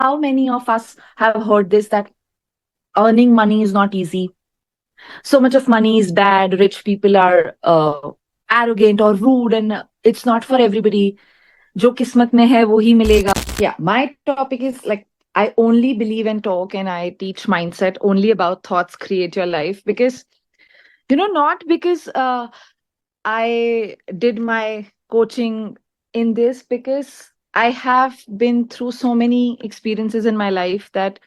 How many of us have heard this, that earning money is not easy? So much of money is bad. Rich people are arrogant or rude, and it's not for everybody. जो किस्मत में है वो ही मिलेगा. Yeah, my topic is like, I only believe and talk and I teach mindset only about thoughts create your life. Because, not because I did my coaching in this, because I have been through so many experiences in my life that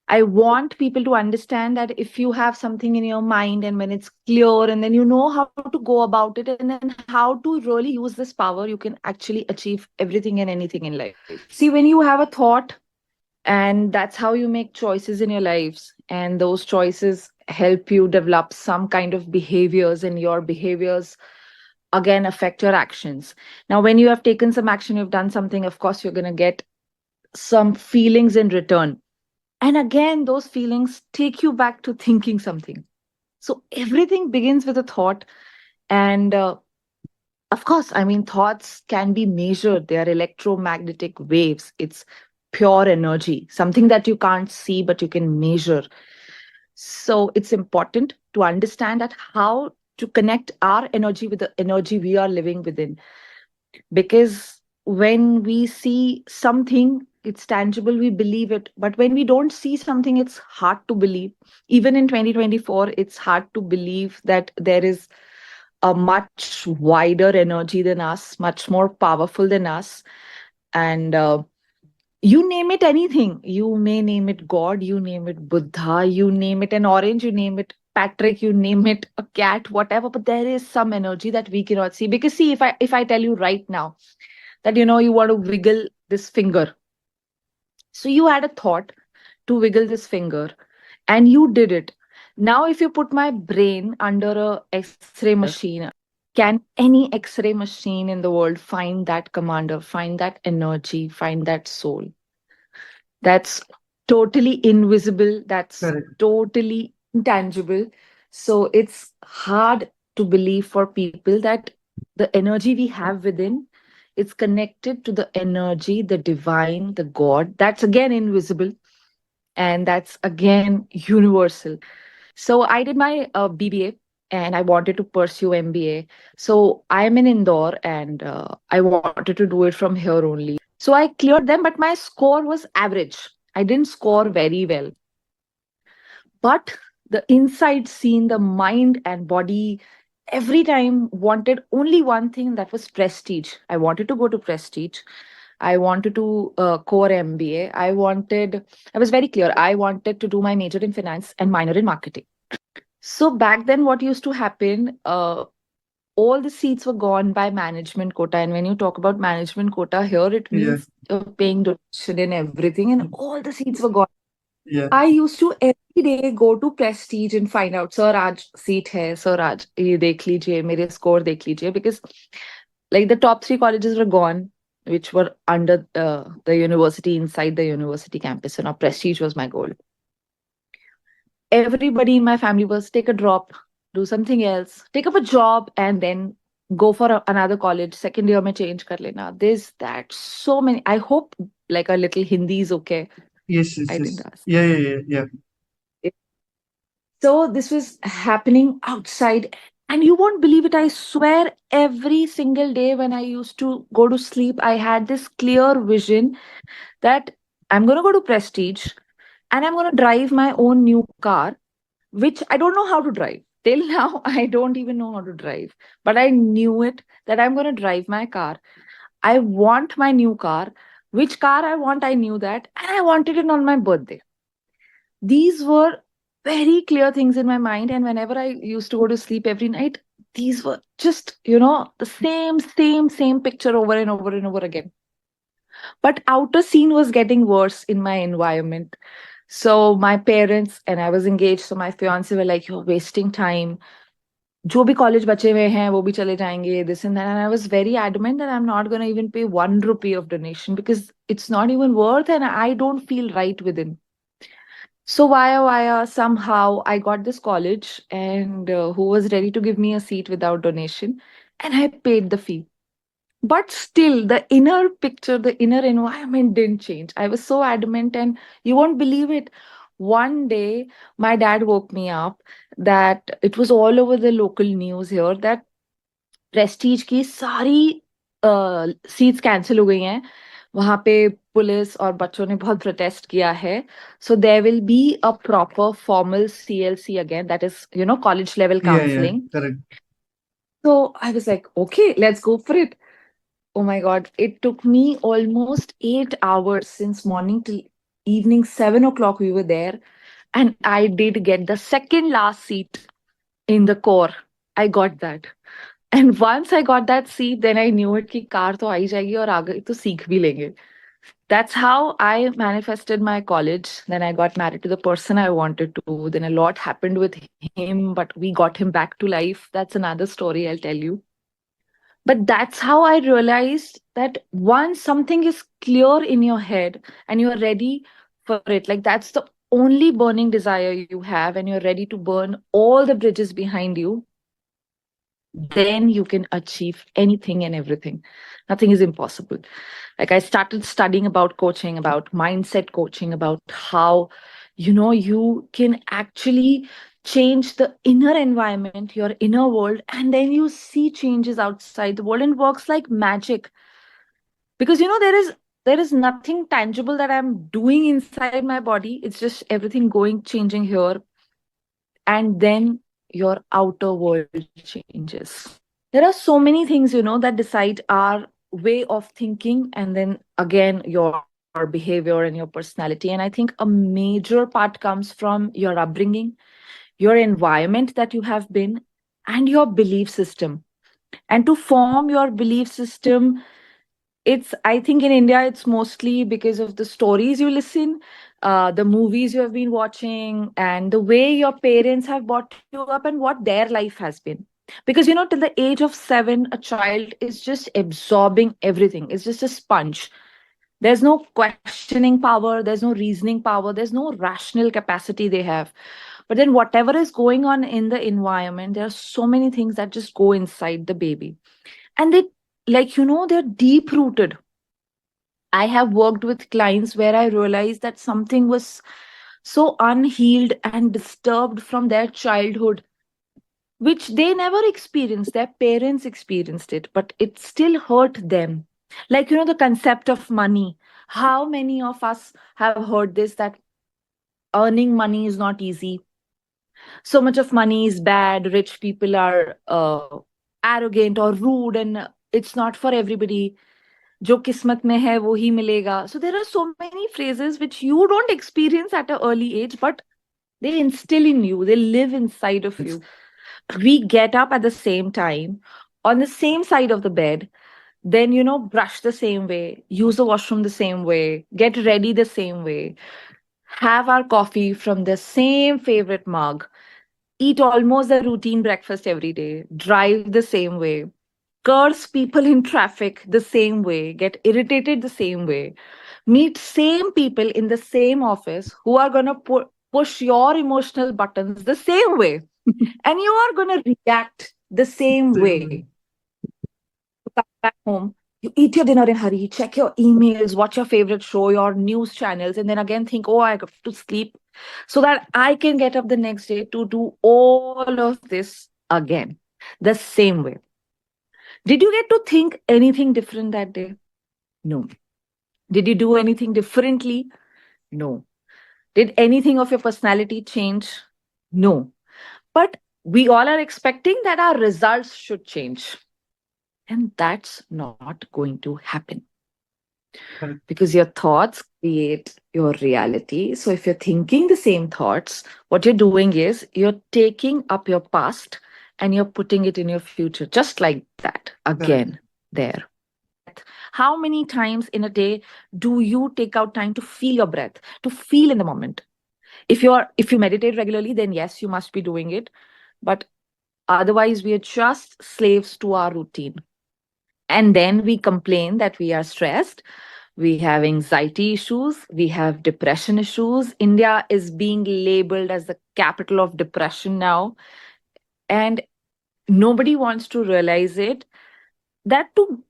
I want people to understand that if you have something in your mind and when it's clear and then you know how to go about it and then how to really use this power, you can actually achieve everything and anything in life. See, when you have a thought, and that's how you make choices in your lives, and those choices help you develop some kind of behaviors, and your behaviors again affect your actions. Now, when you have taken some action, you've done something, of course, you're going to get some feelings in return. And again, those feelings take you back to thinking something. So everything begins with a thought. And of course, I mean, thoughts can be measured. They are electromagnetic waves. It's pure energy, something that you can't see, but you can measure. So it's important to understand that how to connect our energy with the energy we are living within. Because when we see something, it's tangible, we believe it. But when we don't see something, it's hard to believe. Even in 2024, it's hard to believe that there is a much wider energy than us, much more powerful than us. And you name it anything. You may name it God, you name it Buddha, you name it an orange, you name it Patrick, you name it a cat, whatever. But there is some energy that we cannot see. Because see, if I tell you right now that you want to wiggle this finger, so you had a thought to wiggle this finger and you did it. Now, if you put my brain under a X-ray machine, can any X-ray machine in the world find that commander, find that energy, find that soul? That's totally invisible. That's Correct. totally intangible. So it's hard to believe for people that the energy we have within, it's connected to the energy, the divine, the God. That's again invisible, and that's again universal. So I did my BBA and I wanted to pursue MBA. So I'm in Indore and I wanted to do it from here only. So I cleared them, but my score was average. I didn't score very well. But the inside scene, the mind and body, every time wanted only one thing, that was prestige. I wanted to go to prestige. I wanted to core MBA. I was very clear. I wanted to do my major in finance and minor in marketing. So back then, what used to happen, all the seats were gone by management quota. And when you talk about management quota here, it Yeah. means paying donation and everything, and all the seats were gone. Yeah. I used to every day go to Prestige and find out, sir, आज seat है, sir, आज ये देख लीजिए, मेरे score देख लीजिए, because like the top three colleges were gone, which were under the university, inside the university campus. So now Prestige was my goal. Everybody in my family was take a drop, do something else, take up a job, and then go for another college. Second year, mein change kar lena. This, that, so many. I hope like a little Hindi is okay. Yes, yes, I think yes. that's. Yeah, yeah, yeah, yeah. So this was happening outside. And you won't believe it. I swear, every single day when I used to go to sleep, I had this clear vision that I'm going to go to Prestige and I'm going to drive my own new car, which I don't know how to drive. Till now, I don't even know how to drive. But I knew it that I'm going to drive my car. I want my new car. Which car I want, I knew that. And I wanted it on my birthday. These were very clear things in my mind. And whenever I used to go to sleep every night, these were just, the same picture over and over and over again. But outer scene was getting worse in my environment. So my parents and I was engaged. So my fiance were like, "You're wasting time. जो भी college बचे हुए हैं वो भी चले जाएंगे, this and that." And I was very adamant that I'm not going to even pay 1 rupee of donation because it's not even worth and I don't feel right within. So via somehow I got this college and who was ready to give me a seat without donation, and I paid the fee. But still, the inner picture, the inner environment didn't change. I was so adamant, and you won't believe it. One day, my dad woke me up that it was all over the local news here that Prestige की सारी seats cancel हो गई हैं वहां पे police और बच्चों ने बहुत प्रोटेस्ट किया है so there will be a proper formal CLC again that is college level Yeah, counselling correct. so I was like okay let's go for it. Oh my god, it took me almost 8 hours since morning till evening 7 o'clock we were there, and I did get the second last seat in the core. I got that. And once I got that seat, then I knew it कि car तो आ ही जाएगी और आगे तो सीख भी लेंगे. That's how I manifested my college. Then I got married to the person I wanted to. Then a lot happened with him, but we got him back to life. That's another story I'll tell you. But that's how I realized that once something is clear in your head and you are ready for it, like that's the only burning desire you have, and you're ready to burn all the bridges behind you, then you can achieve anything and everything. Nothing is impossible. Like I started studying about coaching, about mindset coaching, about how, you can actually change the inner environment, your inner world, and then you see changes outside the world and it works like magic. Because there is nothing tangible that I'm doing inside my body. It's just everything going changing here, and then your outer world changes. There are so many things that decide our way of thinking, and then again your behavior and your personality. And I think a major part comes from your upbringing, your environment that you have been, and your belief system. And to form your belief system, it's, I think in India, it's mostly because of the stories you listen, the movies you have been watching, and the way your parents have brought you up and what their life has been. Because till the age of 7, a child is just absorbing everything. It's just a sponge. There's no questioning power, there's no reasoning power, there's no rational capacity they have. But then whatever is going on in the environment, there are so many things that just go inside the baby. And they, like, they're deep rooted. I have worked with clients where I realized that something was so unhealed and disturbed from their childhood, which they never experienced. Their parents experienced it, but it still hurt them. Like, the concept of money. How many of us have heard this that earning money is not easy? So much of money is bad. Rich people are arrogant or rude, and it's not for everybody. जो किस्मत में है वो ही मिलेगा. So there are so many phrases which you don't experience at an early age, but they instill in you, they live inside of you. We get up at the same time, on the same side of the bed, then brush the same way, use the washroom the same way, get ready the same way, have our coffee from the same favorite mug, eat almost a routine breakfast every day, drive the same way, curse people in traffic the same way, get irritated the same way, meet same people in the same office who are going to push your emotional buttons the same way, and you are going to react the same Same way. way. You come back home, you eat your dinner in a hurry, check your emails, watch your favorite show, your news channels, and then again think, oh, I have to sleep so that I can get up the next day to do all of this again the same way. Did you get to think anything different that day? No. Did you do anything differently? No. Did anything of your personality change? No. But we all are expecting that our results should change. And that's not going to happen Correct. because your thoughts create your reality. So if you're thinking the same thoughts, what you're doing is you're taking up your past and you're putting it in your future, just like that, Correct. again, there. How many times in a day do you take out time to feel your breath, to feel in the moment? If you meditate regularly, then yes, you must be doing it. But otherwise, we are just slaves to our routine. And then we complain that we are stressed. We have anxiety issues. We have depression issues. India is being labeled as the capital of depression now. And nobody wants to realize it. That too,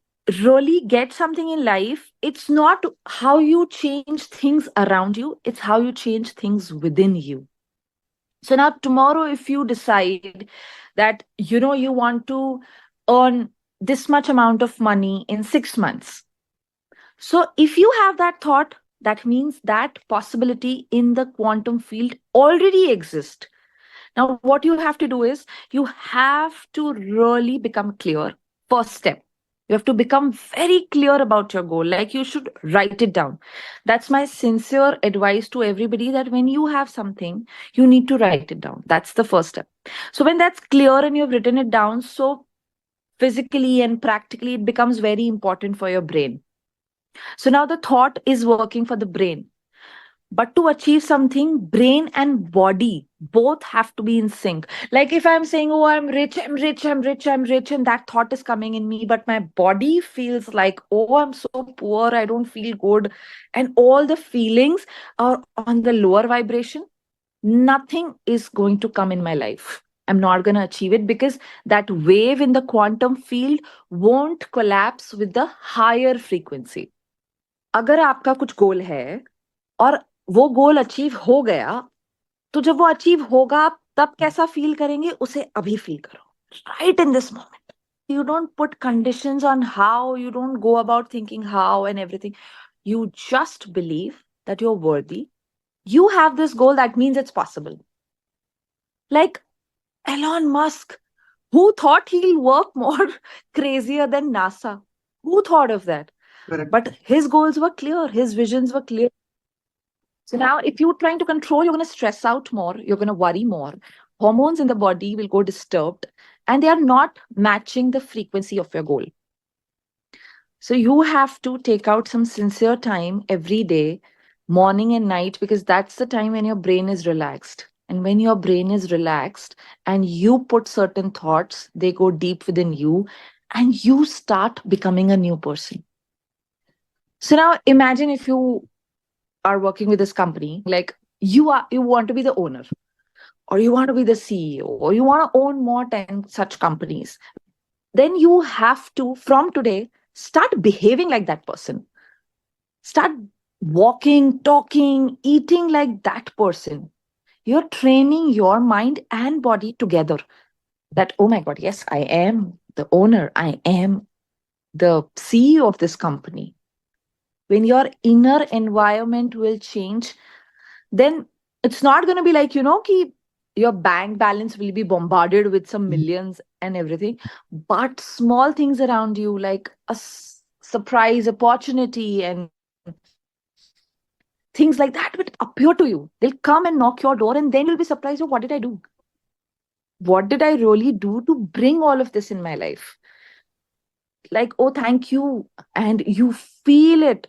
really get something in life, it's not how you change things around you, it's how you change things within you. So now tomorrow, if you decide that, you want to earn this much amount of money in 6 months. So if you have that thought, that means that possibility in the quantum field already exists. Now, what you have to do is you have to really become clear. First step, you have to become very clear about your goal. Like you should write it down. That's my sincere advice to everybody, that when you have something, you need to write it down. That's the first step. So, when that's clear and you've written it down, so physically and practically, it becomes very important for your brain. So, now the thought is working for the brain, but to achieve something, brain and body both have to be in sync. Like if I'm saying, oh, I'm rich, I'm rich, I'm rich, I'm rich, and that thought is coming in me, but my body feels like, oh, I'm so poor, I don't feel good, and all the feelings are on the lower vibration, nothing is going to come in my life. I'm not going to achieve it, because that wave in the quantum field won't collapse with the higher frequency. अगर आपका कुछ गोल है और वो goal achieve हो गया, तो जब वो अचीव होगा, आप तब कैसा फील करेंगे, उसे अभी फील करो, right in this moment. You don't put conditions on how, you don't go about thinking how and everything. You just believe that you're worthy. You have this goal, that means it's possible. Like Elon Musk, who thought he'll work more crazier than NASA? Who thought of that? Correct. But his goals were clear, his visions were clear. So now, if you're trying to control, you're going to stress out more, you're going to worry more. Hormones in the body will go disturbed, and they are not matching the frequency of your goal. So you have to take out some sincere time every day, morning and night, because that's the time when your brain is relaxed. And when your brain is relaxed and you put certain thoughts, they go deep within you and you start becoming a new person. So now imagine if you are working with this company, like you want to be the owner, or you want to be the CEO, or you want to own more 10 such companies. Then you have to, from today, start behaving like that person. Start walking, talking, eating like that person. You're training your mind and body together. That, oh my God, yes, I am the owner, I am the CEO of this company. When your inner environment will change, then it's not going to be like, ki your bank balance will be bombarded with some millions and everything, but small things around you, like a surprise opportunity and things like that, will appear to you. They'll come and knock your door, and then you'll be surprised, oh, what did I do? What did I really do to bring all of this in my life? Like, oh, thank you. And you feel it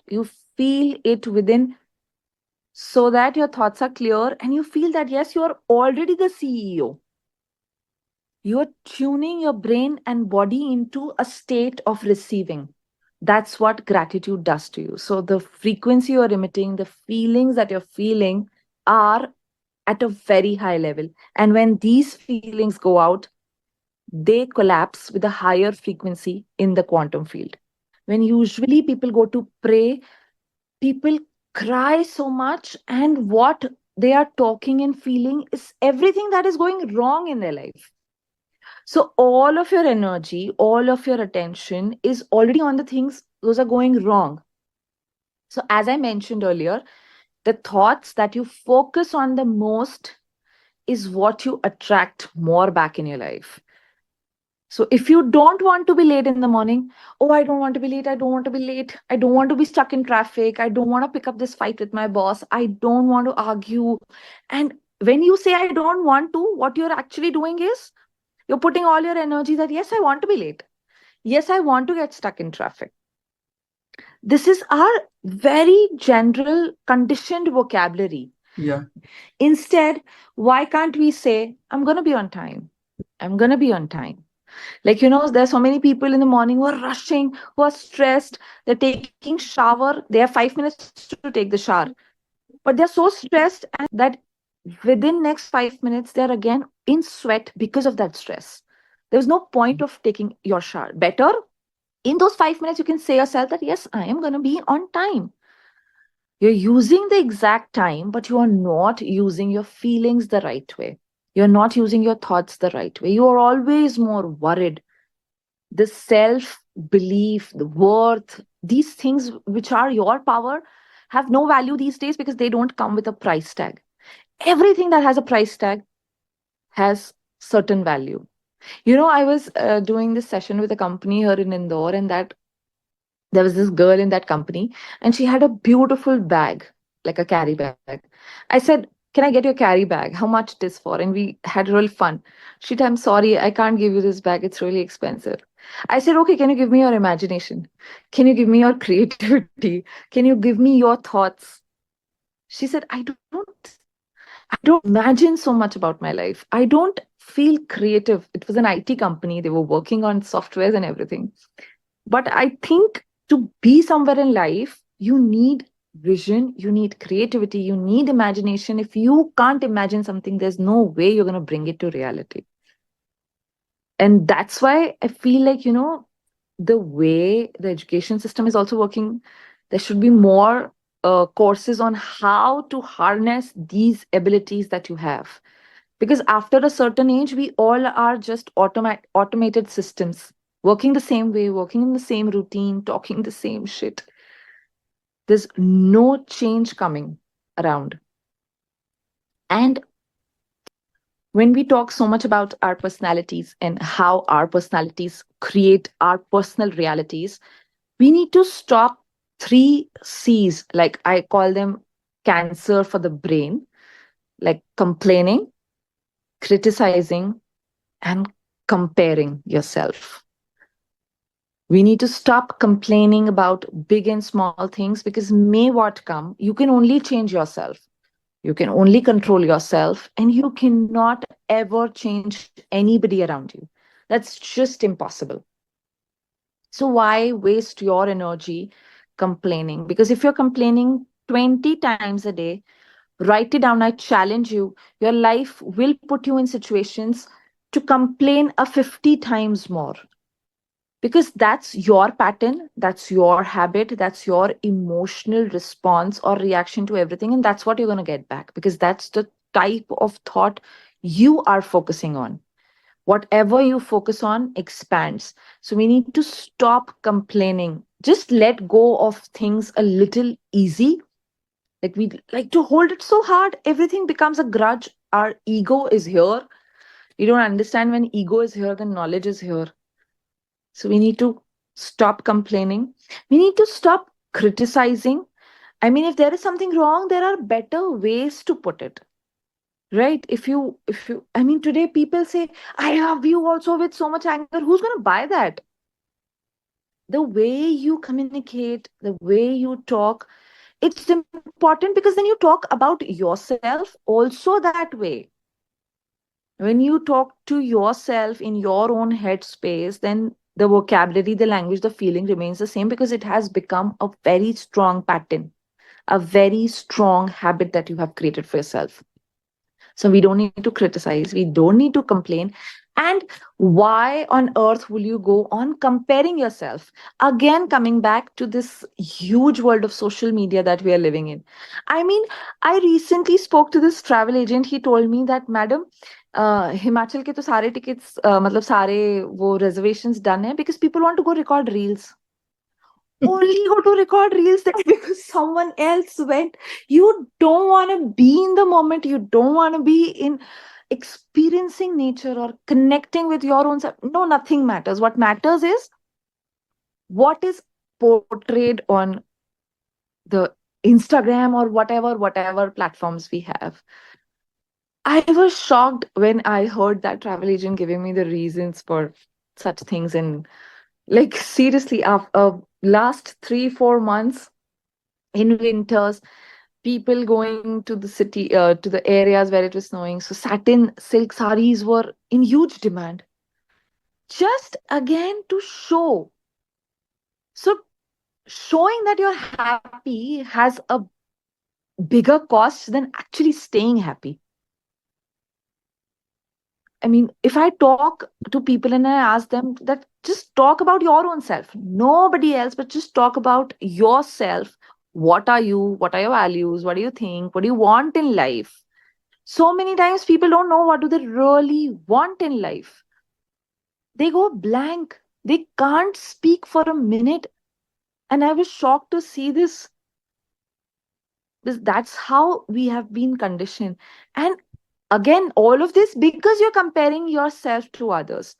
within, so that your thoughts are clear and you feel that, yes, you're already the CEO. You're tuning your brain and body into a state of receiving. That's what gratitude does to you. So, the frequency you're emitting, the feelings that you're feeling are at a very high level. And when these feelings go out, they collapse with a higher frequency in the quantum field. When usually people go to pray, people cry so much, and what they are talking and feeling is everything that is going wrong in their life. So all of your energy, all of your attention is already on the things those are going wrong. So as I mentioned earlier, the thoughts that you focus on the most is what you attract more back in your life. So if you don't want to be late in the morning, oh, I don't want to be late, I don't want to be late, I don't want to be stuck in traffic, I don't want to pick up this fight with my boss, I don't want to argue. And when you say, I don't want to, what you're actually doing is you're putting all your energy that, yes, I want to be late. Yes, I want to get stuck in traffic. This is our very general conditioned vocabulary. Yeah. Instead, why can't we say, I'm going to be on time? I'm going to be on time. Like, there's so many people in the morning who are rushing, who are stressed. They're taking shower. They have 5 minutes to take the shower. But they're so stressed and that within next 5 minutes, they're again in sweat because of that stress. There's no point of taking your shower. Better In those 5 minutes, you can say yourself that, yes, I am going to be on time. You're using the exact time, but you are not using your feelings the right way. You're not using your thoughts the right way. You are always more worried. The self belief, the worth, these things which are your power have no value these days because they don't come with a price tag. Everything that has a price tag has certain value. I was doing this session with a company here in Indore, and that there was this girl in that company, and she had a beautiful bag, like a carry bag. I said, can I get your carry bag? How much it is for? And we had real fun. She said, I'm sorry, I can't give you this bag. It's really expensive. I said, okay, can you give me your imagination? Can you give me your creativity? Can you give me your thoughts? She said, I don't imagine so much about my life. I don't feel creative. It was an IT company. They were working on softwares and everything. But I think to be somewhere in life, you need vision, you need creativity, you need imagination. If you can't imagine something, there's no way you're going to bring it to reality. And that's why I feel like, the way the education system is also working, there should be more courses on how to harness these abilities that you have. Because after a certain age, we all are just automated systems, working the same way, working in the same routine, talking the same shit. There's no change coming around. And when we talk so much about our personalities and how our personalities create our personal realities, we need to stop three C's, like I call them cancer for the brain, like complaining, criticizing, and comparing yourself. We need to stop complaining about big and small things because may what come, you can only change yourself. You can only control yourself, and you cannot ever change anybody around you. That's just impossible. So, why waste your energy complaining? Because if you're complaining 20 times a day, write it down. I challenge you. Your life will put you in situations to complain a 50 times more, because that's your pattern, that's your habit, that's your emotional response or reaction to everything, and that's what you're going to get back, because that's the type of thought you are focusing on. Whatever you focus on expands. So we need to stop complaining, just let go of things a little easy. Like we like to hold it so hard, everything becomes a grudge. Our ego is here. You don't understand, when ego is here, then knowledge is here. So we need to stop complaining. We need to stop criticizing. I mean, if there is something wrong, there are better ways to put it. Right? If you, I mean, today people say, I love you also with so much anger. Who's going to buy that? The way you communicate, the way you talk, it's important, because then you talk about yourself also that way. When you talk to yourself in your own headspace, then the vocabulary, the language, the feeling remains the same, because it has become a very strong pattern, a very strong habit that you have created for yourself. So we don't need to criticize, we don't need to complain. And why on earth will you go on comparing yourself? Again, coming back to this huge world of social media that we are living in. I mean, I recently spoke to this travel agent. He told me that, madam, Himachal के तो सारे tickets मतलब सारे वो reservations done है because people want to go record reels. Only go to record reels that because someone else went. You don't want to be in the moment. You don't want to be in experiencing nature or connecting with your own self. No, nothing matters. What matters is what is portrayed on the Instagram or whatever platforms we have. I was shocked when I heard that travel agent giving me the reasons for such things. And like seriously, after last 3 4 months in winters, people going to the city, to the areas where it was snowing, so satin silk saris were in huge demand, just again to show. So showing that you're happy has a bigger cost than actually staying happy. I mean, if I talk to people and I ask them that just talk about your own self, nobody else, but just talk about yourself. What are you? What are your values? What do you think? What do you want in life? So many times people don't know what do they really want in life. They go blank. They can't speak for a minute. And I was shocked to see this. That's how we have been conditioned. And again, all of this because you're comparing yourself to others.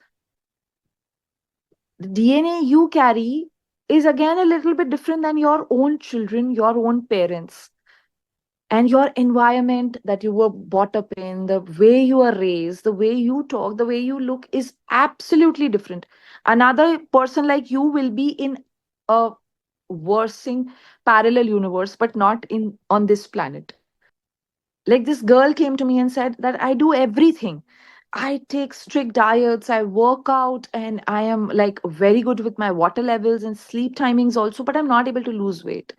The DNA you carry is again a little bit different than your own children, your own parents, and your environment that you were brought up in, the way you are raised, the way you talk, the way you look is absolutely different. Another person like you will be in a worsening parallel universe, but not in on this planet. Like this girl came to me and said that I do everything. I take strict diets, I work out, and I am like very good with my water levels and sleep timings also, but I'm not able to lose weight.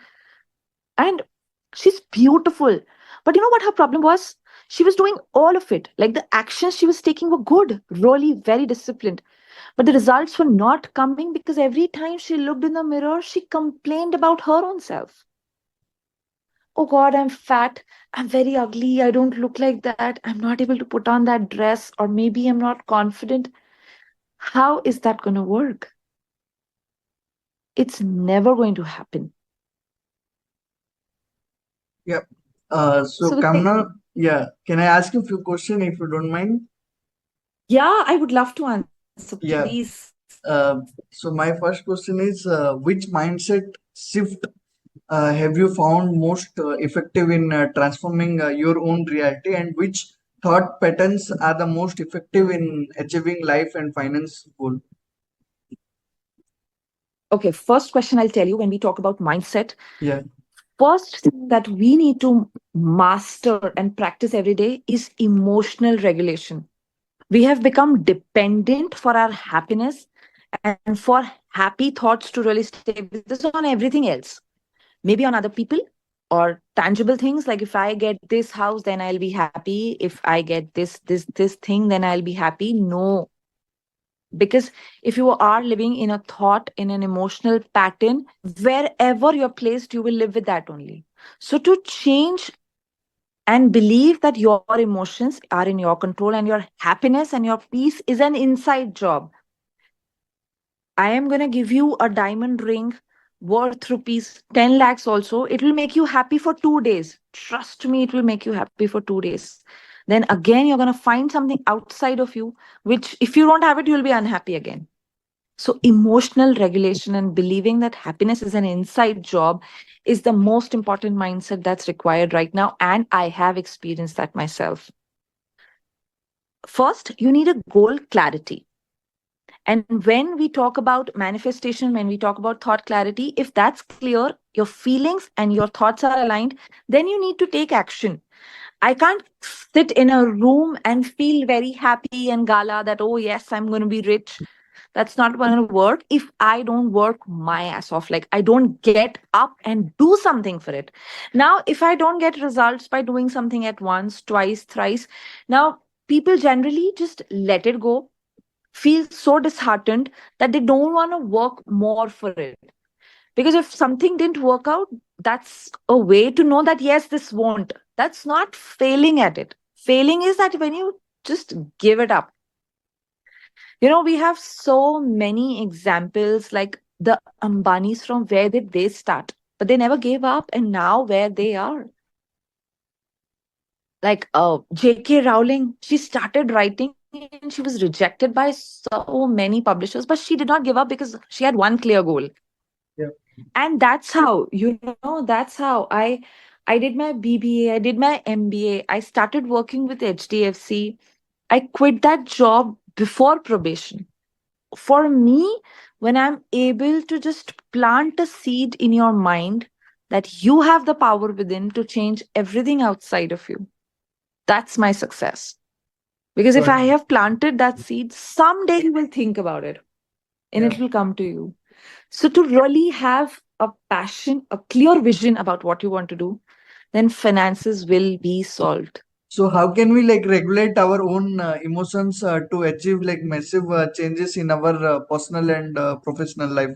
And she's beautiful. But you know what her problem was? She was doing all of it. Like the actions she was taking were good, really very disciplined. But the results were not coming because every time she looked in the mirror, she complained about her own self. Oh God, I'm fat. I'm very ugly. I don't look like that. I'm not able to put on that dress, or maybe I'm not confident. How is that going to work? It's never going to happen. Yeah. So So the thing, Kamna, yeah, can I ask you a few questions if you don't mind? yeah, I would love to answer, Yeah. please. So my first question is, which mindset shift have you found most effective in transforming your own reality, and which thought patterns are the most effective in achieving life and finance goal? Okay, first question I'll tell you when we talk about mindset. Yeah. First thing that we need to master and practice every day is emotional regulation. We have become dependent for our happiness and for happy thoughts to really stay with us on everything else. Maybe on other people or tangible things, like if I get this house, then I'll be happy. If I get this thing, then I'll be happy. No, because if you are living in a thought, in an emotional pattern, wherever you're placed, you will live with that only. So to change and believe that your emotions are in your control and your happiness and your peace is an inside job. I am going to give you a diamond ring worth rupees 10 lakhs also. It will make you happy for 2 days. Trust me, it will make you happy for 2 days. Then again, you're going to find something outside of you, which if you don't have it, you'll be unhappy again. So, emotional regulation and believing that happiness is an inside job is the most important mindset that's required right now. And I have experienced that myself. First, you need a goal clarity. And when we talk about manifestation, when we talk about thought clarity, if that's clear, your feelings and your thoughts are aligned, then you need to take action. I can't sit in a room and feel very happy and gala that, oh, yes, I'm going to be rich. That's not going to work if I don't work my ass off. Like, I don't get up and do something for it. Now, if I don't get results by doing something at once, twice, thrice, now people generally just let it go, feel so disheartened that they don't want to work more for it. Because if something didn't work out, that's a way to know that, yes, this won't. That's not failing at it. Failing is that when you just give it up. You know, we have so many examples like the Ambanis. From where did they start? But they never gave up, and now where they are. Like J.K. Rowling, she started writing and she was rejected by so many publishers, but she did not give up because she had one clear goal. Yeah. And that's how, that's how I did my BBA, I did my MBA, I started working with HDFC. I quit that job before probation. For me, when I'm able to just plant a seed in your mind that you have the power within to change everything outside of you, that's my success. Because if Got I have planted that seed, someday you will think about it and Yeah. it will come to you. So, to really have a passion, a clear vision about what you want to do, then finances will be solved. So how can we like regulate our own emotions to achieve like massive changes in our personal and professional life?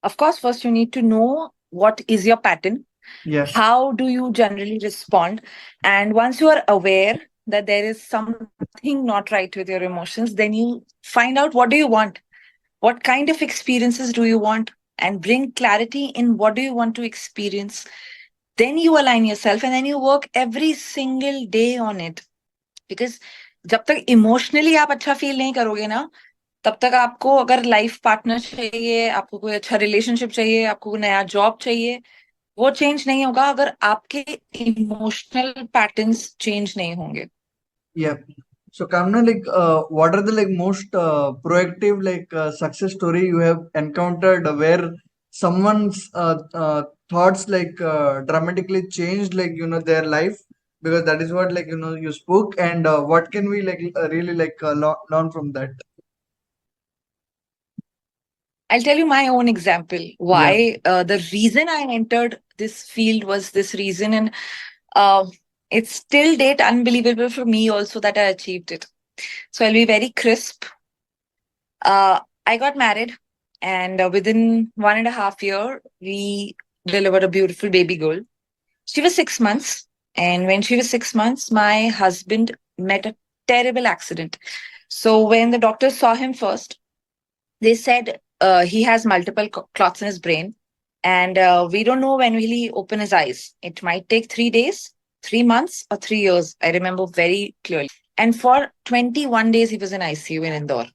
Of course, first you need to know what is your pattern. Yeah. How do you generally respond? And once you are aware that there is something not right with your emotions, then you find out what do you want? What kind of experiences do you want? And bring clarity in what do you want to experience. Then you align yourself and then you work every single day on it. Because जब तक emotionally आप अच्छा feel नहीं करोगे ना, तब तक आपको अगर लाइफ पार्टनर चाहिए, आपको कोई अच्छा रिलेशनशिप चाहिए, आपको कोई नया जॉब चाहिए, वो चेंज नहीं होगा अगर आपके इमोशनल पैटर्न्स चेंज नहीं होंगे. Yeah. So Kamna, like, what are the like most proactive like success story you have encountered where someone's thoughts like dramatically changed like their life, because that is what like you spoke, and what can we like really like learn from that? I'll tell you my own example. Yeah. Why the reason I entered this field was this reason, and uh, it's still date unbelievable for me also that I achieved it. So I'll be very crisp. I got married, and within 1.5 years, we delivered a beautiful baby girl. She was 6 months, and when she was 6 months, my husband met a terrible accident. So when the doctors saw him first, they said he has multiple clots in his brain, and we don't know when will he open his eyes. It might take 3 days, 3 months, or 3 years. I remember very clearly. And for 21 days, he was in ICU in Indore.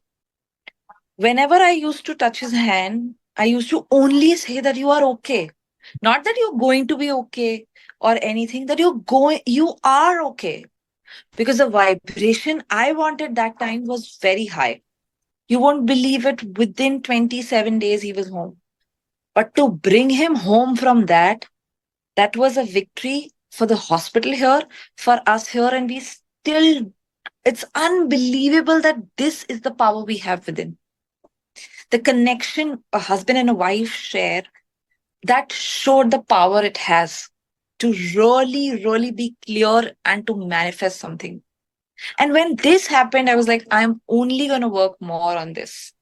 Whenever I used to touch his hand, I used to only say that you are okay. Not that you're going to be okay or anything, that you are okay. Because the vibration I wanted that time was very high. You won't believe it, within 27 days, he was home. But to bring him home from that, that was a victory for the hospital here, for us here, and we still, it's unbelievable that this is the power we have within. The connection a husband and a wife share, that showed the power it has to really, really be clear and to manifest something. And when this happened, I was like, I'm only going to work more on this.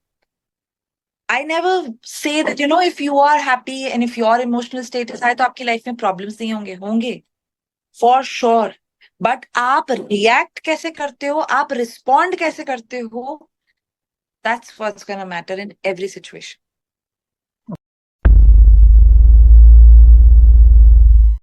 I never say that, if you are happy and if your emotional state is high, तो आपकी life में problems नहीं होंगे. For sure. But आप react कैसे करते हो, आप respond कैसे करते हो, that's what's going to matter in every situation.